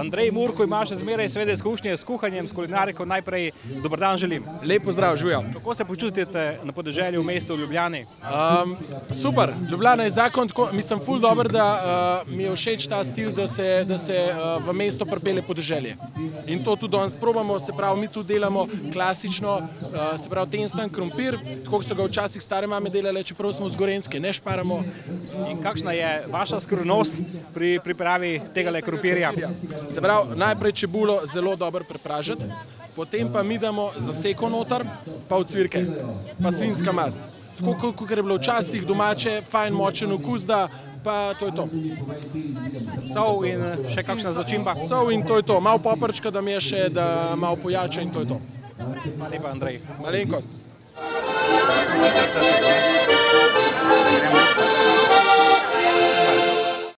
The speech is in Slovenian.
Andrej Murko ima še zmeraj seveda izkušnje s kuhanjem, s kulinariko. Najprej dober dan želim. Lep pozdrav, živijo. Kako se počutite na podeželju v mestu v Ljubljani? Super, Ljubljana je zakon, mislim, ful dober, da mi je všeč ta stil, da se v mesto pripelje podeželje. In to tudi danes probamo, se pravi, mi tudi delamo klasično, se pravi, tenstan krompir, tako so ga včasih stare mame delale, čeprav smo z Gorenjske, ne šparamo. In kakšna je vaša skrivnost pri pripravi tegale krompirja? Se pravi, najprej čebulo zelo dobro prepražiti, potem pa mi damo zaseko noter, pa ocvirke, pa svinjska mast. Tako, kot je bilo včasih domače, fajn močen okus, da pa to je to. Sol in še kakšna začimba? Sol in to je to. Malo poprčka, da mi je še, da malo pojača in to je to. Hvala lepa, Andrej. Malenkost.